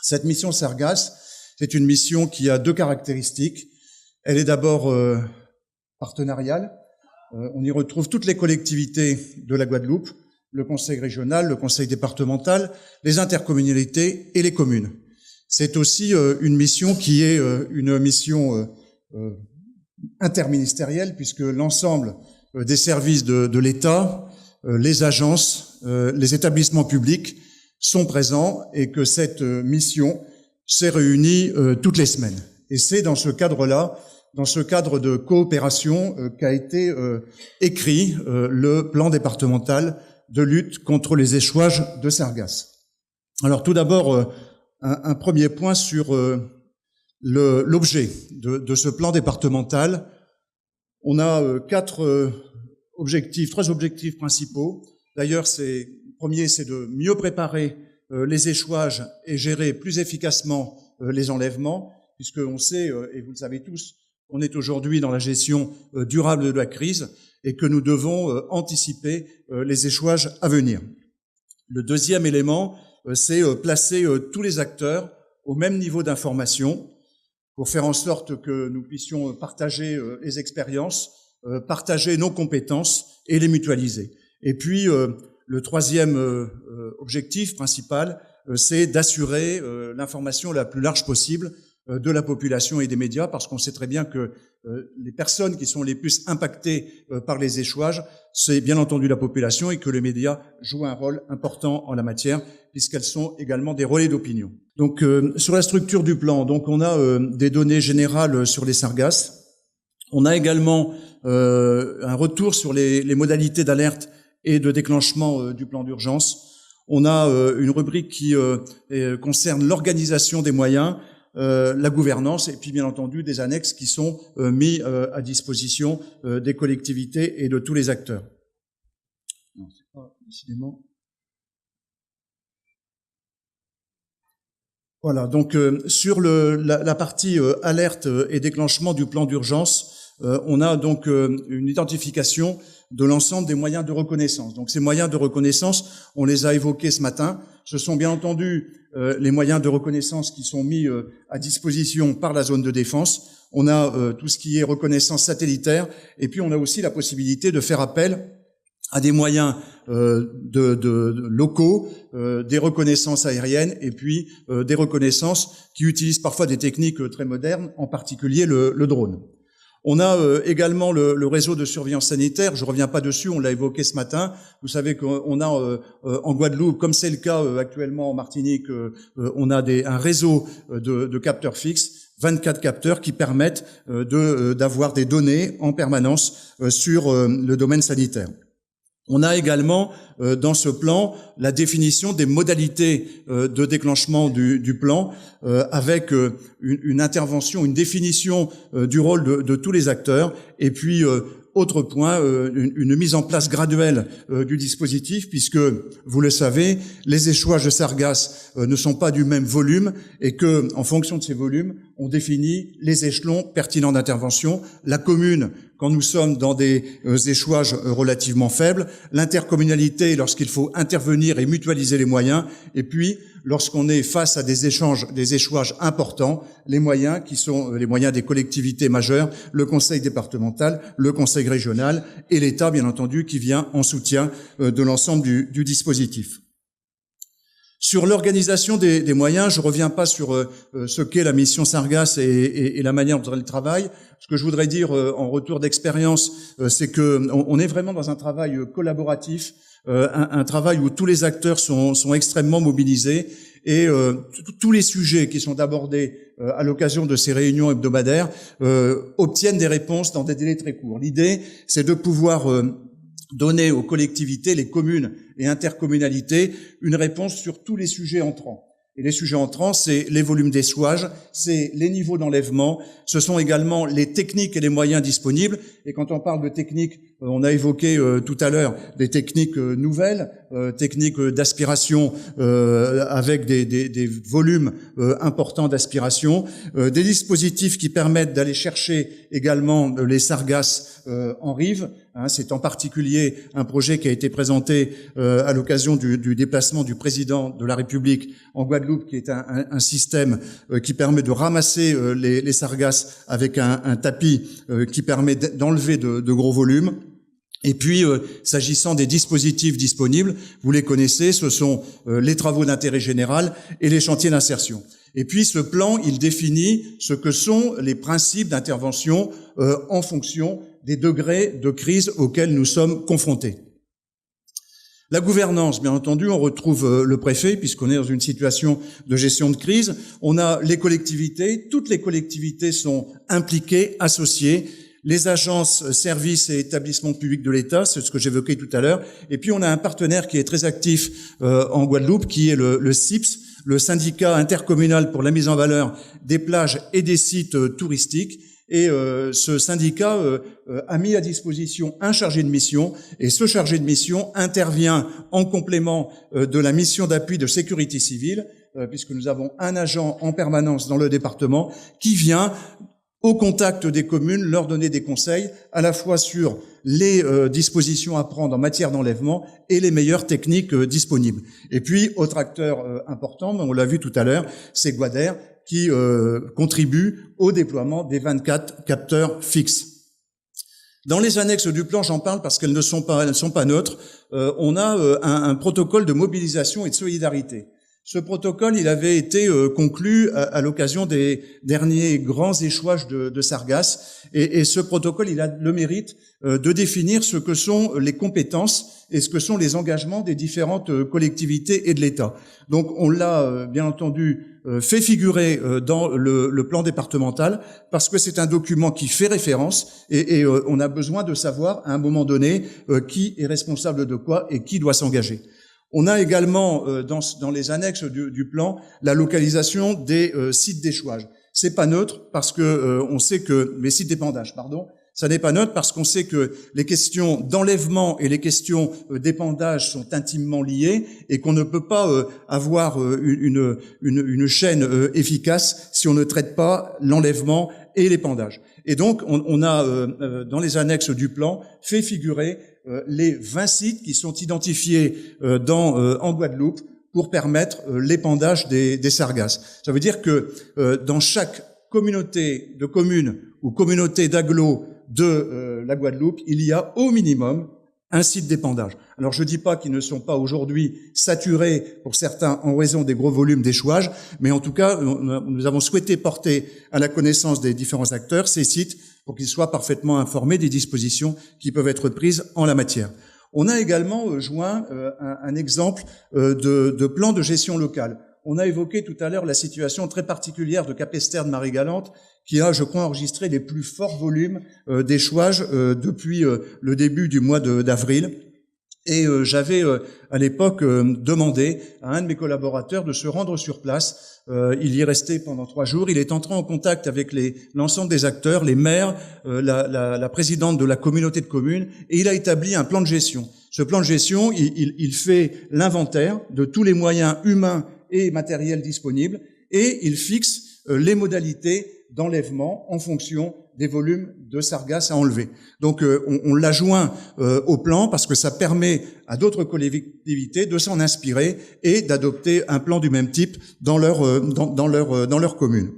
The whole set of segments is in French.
Cette mission Sargasses, c'est une mission qui a deux caractéristiques. Elle est d'abord partenariale. On y retrouve toutes les collectivités de la Guadeloupe, le conseil régional, le conseil départemental, les intercommunalités et les communes. C'est aussi une mission qui est une mission interministérielle, puisque l'ensemble des services de l'État, les agences, les établissements publics sont présents et que cette mission s'est réunie toutes les semaines. Et c'est dans ce cadre-là, dans ce cadre de coopération qu'a été écrit le plan départemental de lutte contre les échouages de sargasses. Alors tout d'abord, un premier point sur l'objet de ce plan départemental. On a trois objectifs principaux. D'ailleurs, le premier, c'est de mieux préparer les échouages et gérer plus efficacement les enlèvements, puisqu'on sait, et vous le savez tous, qu'on est aujourd'hui dans la gestion durable de la crise et que nous devons anticiper les échouages à venir. Le deuxième élément, c'est placer tous les acteurs au même niveau d'information pour faire en sorte que nous puissions partager les expériences, partager nos compétences et les mutualiser. Et puis, le troisième objectif principal, c'est d'assurer l'information la plus large possible de la population et des médias, parce qu'on sait très bien que les personnes qui sont les plus impactées par les échouages, c'est bien entendu la population, et que les médias jouent un rôle important en la matière, puisqu'elles sont également des relais d'opinion. Donc, sur la structure du plan, donc on a des données générales sur les sargasses. On a également un retour sur les modalités d'alerte et de déclenchement du plan d'urgence. On a une rubrique qui concerne l'organisation des moyens, la gouvernance et puis bien entendu des annexes qui sont mis à disposition des collectivités et de tous les acteurs. Non, c'est pas décidément. Voilà, donc sur la partie alerte et déclenchement du plan d'urgence, on a donc une identification de l'ensemble des moyens de reconnaissance. Donc ces moyens de reconnaissance, on les a évoqués ce matin. Ce sont bien entendu les moyens de reconnaissance qui sont mis à disposition par la zone de défense. On a tout ce qui est reconnaissance satellitaire, et puis on a aussi la possibilité de faire appel à des moyens locaux, des reconnaissances aériennes, et puis des reconnaissances qui utilisent parfois des techniques très modernes, en particulier le drone. On a également le réseau de surveillance sanitaire. Je reviens pas dessus, on l'a évoqué ce matin. Vous savez qu'on a en Guadeloupe, comme c'est le cas actuellement en Martinique, on a un réseau de capteurs fixes, 24 capteurs qui permettent d'avoir des données en permanence sur le domaine sanitaire. On a également dans ce plan la définition des modalités de déclenchement du plan avec une intervention, une définition du rôle de tous les acteurs et puis autre point, une mise en place graduelle du dispositif, puisque, vous le savez, les échouages de sargasses ne sont pas du même volume et que, en fonction de ces volumes, on définit les échelons pertinents d'intervention. La commune, quand nous sommes dans des échouages relativement faibles, l'intercommunalité lorsqu'il faut intervenir et mutualiser les moyens, et puis lorsqu'on est face à des échouages importants, les moyens qui sont les moyens des collectivités majeures, le conseil départemental, le conseil régional et l'État, bien entendu, qui vient en soutien de l'ensemble du dispositif. Sur l'organisation des moyens, je reviens pas sur ce qu'est la mission Sargasses et la manière dont elle travaille. Ce que je voudrais dire en retour d'expérience, c'est que on est vraiment dans un travail collaboratif, un travail où tous les acteurs sont extrêmement mobilisés et tous les sujets qui sont abordés à l'occasion de ces réunions hebdomadaires obtiennent des réponses dans des délais très courts. L'idée, c'est de pouvoir donner aux collectivités, les communes et intercommunalités une réponse sur tous les sujets entrants. Et les sujets entrants, c'est les volumes d'échouage, c'est les niveaux d'enlèvement, ce sont également les techniques et les moyens disponibles. Et quand on parle de techniques, on a évoqué tout à l'heure des techniques nouvelles, techniques d'aspiration avec des volumes importants d'aspiration, des dispositifs qui permettent d'aller chercher également les sargasses en rive. C'est en particulier un projet qui a été présenté à l'occasion du déplacement du président de la République en Guadeloupe Guadeloupe, qui est un système qui permet de ramasser les sargasses avec un tapis qui permet d'enlever de gros volumes. Et puis, s'agissant des dispositifs disponibles, vous les connaissez, ce sont les travaux d'intérêt général et les chantiers d'insertion. Et puis, ce plan, il définit ce que sont les principes d'intervention en fonction des degrés de crise auxquels nous sommes confrontés. La gouvernance, bien entendu, on retrouve le préfet, puisqu'on est dans une situation de gestion de crise. On a les collectivités, toutes les collectivités sont impliquées, associées, les agences, services et établissements publics de l'État, c'est ce que j'évoquais tout à l'heure. Et puis, on a un partenaire qui est très actif en Guadeloupe, qui est le SIPS, le syndicat intercommunal pour la mise en valeur des plages et des sites touristiques. Et ce syndicat a mis à disposition un chargé de mission, et ce chargé de mission intervient en complément de la mission d'appui de sécurité civile, puisque nous avons un agent en permanence dans le département qui vient au contact des communes, leur donner des conseils, à la fois sur les dispositions à prendre en matière d'enlèvement et les meilleures techniques disponibles. Et puis, autre acteur important, on l'a vu tout à l'heure, c'est Guader, qui contribue au déploiement des 24 capteurs fixes. Dans les annexes du plan, j'en parle parce qu'elles ne sont pas neutres, on a un protocole de mobilisation et de solidarité. Ce protocole, il avait été conclu à l'occasion des derniers grands échouages de sargasses, et ce protocole, il a le mérite de définir ce que sont les compétences et ce que sont les engagements des différentes collectivités et de l'État. Donc, on l'a bien entendu fait figurer dans le plan départemental parce que c'est un document qui fait référence et on a besoin de savoir à un moment donné qui est responsable de quoi et qui doit s'engager. On a également dans les annexes du plan la localisation des sites d'échouage. C'est pas neutre parce que on sait que les sites d'épandage, ça n'est pas neutre parce qu'on sait que les questions d'enlèvement et les questions d'épandage sont intimement liées et qu'on ne peut pas avoir une chaîne efficace si on ne traite pas l'enlèvement et l'épandage. Et donc, on a, dans les annexes du plan, fait figurer les 20 sites qui sont identifiés en Guadeloupe pour permettre l'épandage des sargasses. Ça veut dire que dans chaque communauté de communes ou communauté d'agglos de la Guadeloupe, il y a au minimum un site d'épandage. Alors je dis pas qu'ils ne sont pas aujourd'hui saturés pour certains en raison des gros volumes d'échouage, mais en tout cas, nous avons souhaité porter à la connaissance des différents acteurs ces sites pour qu'ils soient parfaitement informés des dispositions qui peuvent être prises en la matière. On a également joint un exemple de plan de gestion locale. On a évoqué tout à l'heure la situation très particulière de Capesterre de Marie-Galante, qui a, je crois, enregistré les plus forts volumes d'échouage depuis le début du mois d'avril. Et j'avais à l'époque demandé à un de mes collaborateurs de se rendre sur place. Il y est resté pendant 3 jours. Il est entré en contact avec l'ensemble des acteurs, les maires, la présidente de la communauté de communes, et il a établi un plan de gestion. Ce plan de gestion, il fait l'inventaire de tous les moyens humains et matériels disponibles, et il fixe les modalités d'enlèvement en fonction des volumes de sargasses à enlever. Donc on l'a joint au plan parce que ça permet à d'autres collectivités de s'en inspirer et d'adopter un plan du même type dans leur commune.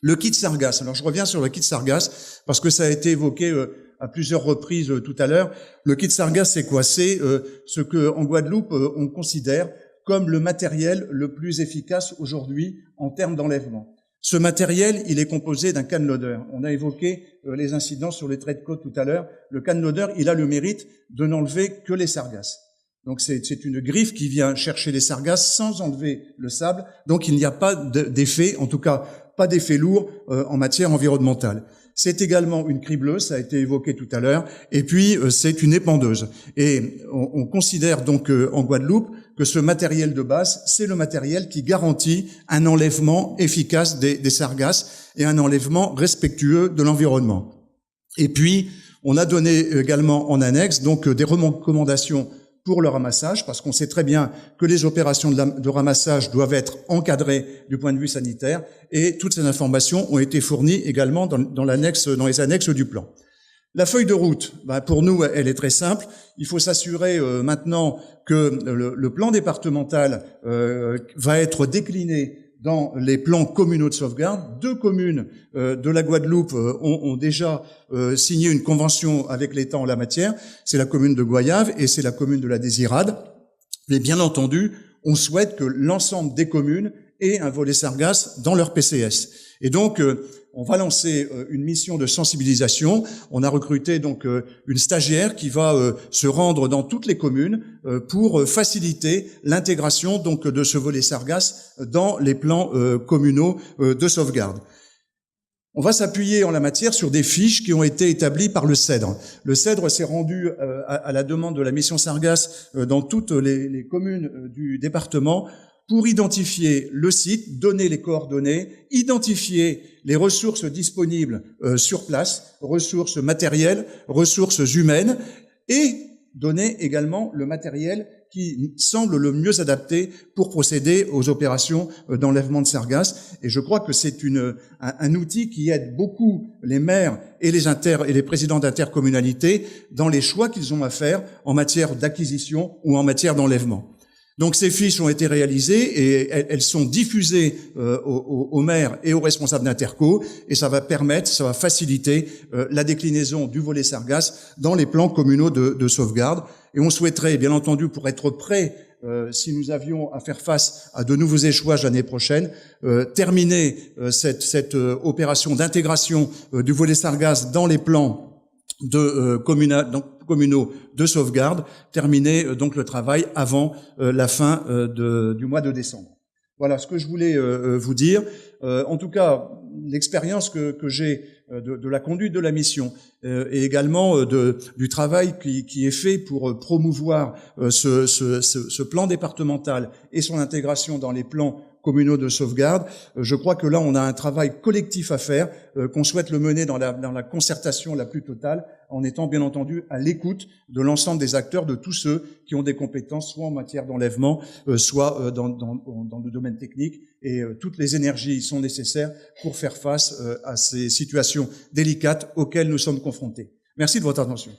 Le kit sargasse. Alors je reviens sur le kit sargasse parce que ça a été évoqué à plusieurs reprises tout à l'heure. Le kit sargasse, c'est quoi? C'est ce que en Guadeloupe on considère comme le matériel le plus efficace aujourd'hui en termes d'enlèvement. Ce matériel, il est composé d'un can-loader. On a évoqué les incidents sur les traits de côte tout à l'heure. Le can-loader, il a le mérite de n'enlever que les sargasses. Donc c'est une griffe qui vient chercher les sargasses sans enlever le sable. Donc il n'y a pas d'effet, en tout cas pas d'effet lourd en matière environnementale. C'est également une cribleuse, ça a été évoqué tout à l'heure, et puis c'est une épandeuse. Et on considère donc en Guadeloupe que ce matériel de base, c'est le matériel qui garantit un enlèvement efficace des sargasses et un enlèvement respectueux de l'environnement. Et puis, on a donné également en annexe donc des recommandations pour le ramassage, parce qu'on sait très bien que les opérations de ramassage doivent être encadrées du point de vue sanitaire, et toutes ces informations ont été fournies également dans les annexes du plan. La feuille de route, pour nous, elle est très simple. Il faut s'assurer maintenant que le plan départemental va être décliné dans les plans communaux de sauvegarde. 2 communes de la Guadeloupe ont déjà signé une convention avec l'État en la matière. C'est la commune de Goyave et c'est la commune de la Désirade. Mais bien entendu, on souhaite que l'ensemble des communes aient un volet sargasse dans leur PCS. Et donc, on va lancer une mission de sensibilisation. On a recruté donc une stagiaire qui va se rendre dans toutes les communes pour faciliter l'intégration donc de ce volet sargasse dans les plans communaux de sauvegarde. On va s'appuyer en la matière sur des fiches qui ont été établies par le CEDRE. Le CEDRE s'est rendu à la demande de la mission sargasse dans toutes les communes du département pour identifier le site, donner les coordonnées, identifier les ressources disponibles sur place, ressources matérielles, ressources humaines, et donner également le matériel qui semble le mieux adapté pour procéder aux opérations d'enlèvement de sargasses. Et je crois que c'est un outil qui aide beaucoup les maires et les présidents d'intercommunalités dans les choix qu'ils ont à faire en matière d'acquisition ou en matière d'enlèvement. Donc ces fiches ont été réalisées et elles sont diffusées aux maires et aux responsables d'interco, et ça va faciliter la déclinaison du volet sargasse dans les plans communaux de sauvegarde. Et on souhaiterait, bien entendu, pour être prêt, si nous avions à faire face à de nouveaux échouages l'année prochaine, terminer cette opération d'intégration du volet sargasse dans les plans communaux de sauvegarde, terminer donc le travail avant la fin du mois de décembre. Voilà ce que je voulais vous dire. En tout cas, l'expérience que j'ai de la conduite de la mission et également du travail qui est fait pour promouvoir ce plan départemental et son intégration dans les plans communaux de sauvegarde. Je crois que là, on a un travail collectif à faire, qu'on souhaite le mener dans la concertation la plus totale, en étant bien entendu à l'écoute de l'ensemble des acteurs, de tous ceux qui ont des compétences, soit en matière d'enlèvement, soit dans le domaine technique. Et toutes les énergies sont nécessaires pour faire face à ces situations délicates auxquelles nous sommes confrontés. Merci de votre attention.